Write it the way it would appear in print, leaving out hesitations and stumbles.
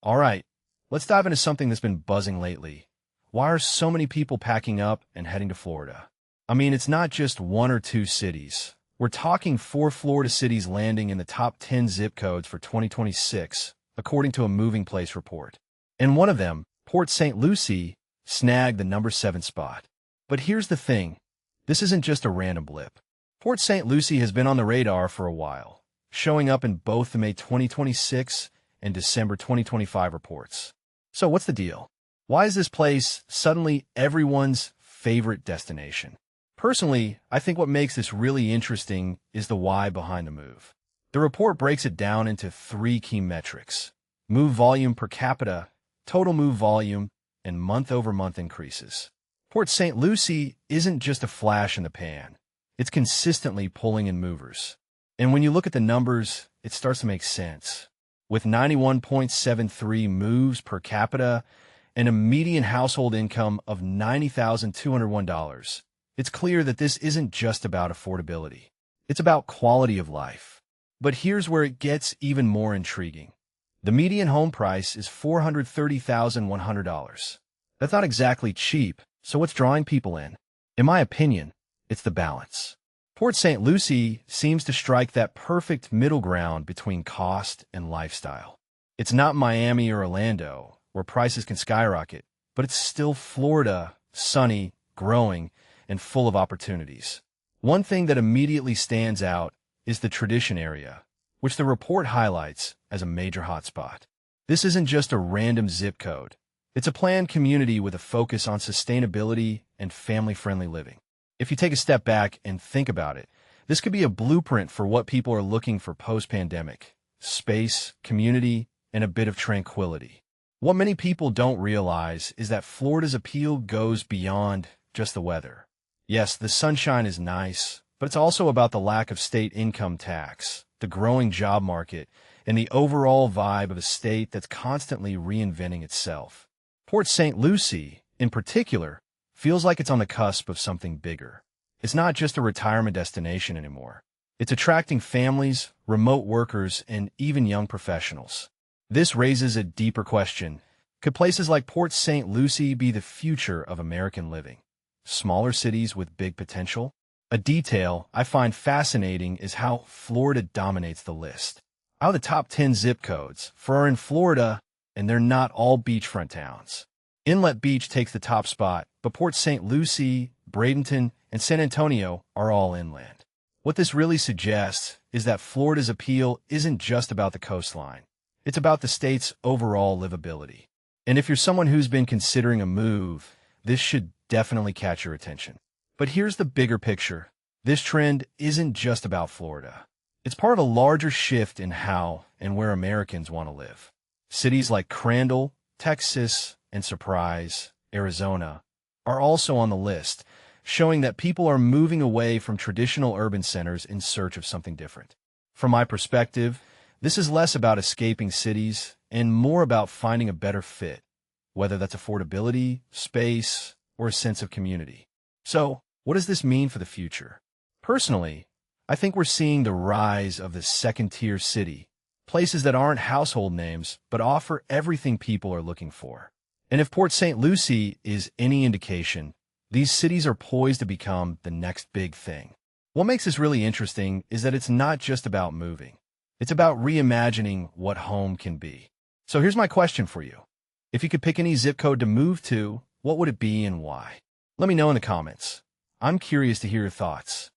All right, let's dive into something that's been buzzing lately. Why are so many people packing up and heading to Florida? I mean, it's not just one or two cities. We're talking 4 Florida cities landing in the top 10 zip codes for 2026, according to a MovingPlace report. And one of them, Port St. Lucie, snagged the number 7 spot. But here's the thing. This isn't just a random blip. Port St. Lucie has been on the radar for a while, showing up in both the May 2026 and December 2025 reports. So what's the deal? Why is this place suddenly everyone's favorite destination? Personally, I think what makes this really interesting is the why behind the move. The report breaks it down into 3 key metrics: move volume per capita, total move volume, and month-over-month increases. Port St. Lucie isn't just a flash in the pan. It's consistently pulling in movers. And when you look at the numbers, it starts to make sense. With 91.73 moves per capita and a median household income of $90,201, it's clear that this isn't just about affordability. It's about quality of life. But here's where it gets even more intriguing. The median home price is $430,100. That's not exactly cheap, so what's drawing people in? In my opinion, it's the balance. Port St. Lucie seems to strike that perfect middle ground between cost and lifestyle. It's not Miami or Orlando, where prices can skyrocket, but it's still Florida, sunny, growing, and full of opportunities. One thing that immediately stands out is the Tradition area, which the report highlights as a major hotspot. This isn't just a random zip code. It's a planned community with a focus on sustainability and family-friendly living. If you take a step back and think about it, this could be a blueprint for what people are looking for post-pandemic: space, community, and a bit of tranquility. What many people don't realize is that Florida's appeal goes beyond just the weather. Yes, the sunshine is nice, but it's also about the lack of state income tax, the growing job market, and the overall vibe of a state that's constantly reinventing itself. Port St. Lucie, in particular, feels like it's on the cusp of something bigger. It's not just a retirement destination anymore. It's attracting families, remote workers, and even young professionals. This raises a deeper question. Could places like Port St. Lucie be the future of American living? Smaller cities with big potential? A detail I find fascinating is how Florida dominates the list. Out of the top 10 zip codes, 4 are in Florida, and they're not all beachfront towns. Inlet Beach takes the top spot, but Port St. Lucie, Bradenton, and San Antonio are all inland. What this really suggests is that Florida's appeal isn't just about the coastline. It's about the state's overall livability. And if you're someone who's been considering a move, this should definitely catch your attention. But here's the bigger picture. This trend isn't just about Florida. It's part of a larger shift in how and where Americans want to live. Cities like Crandall, Texas, and Surprise, Arizona, are also on the list, showing that people are moving away from traditional urban centers in search of something different. From my perspective, this is less about escaping cities and more about finding a better fit, whether that's affordability, space, or a sense of community. So, what does this mean for the future? Personally, I think we're seeing the rise of the second-tier city, places that aren't household names but offer everything people are looking for. And if Port St. Lucie is any indication, these cities are poised to become the next big thing. What makes this really interesting is that it's not just about moving. It's about reimagining what home can be. So here's my question for you. If you could pick any zip code to move to, what would it be and why? Let me know in the comments. I'm curious to hear your thoughts.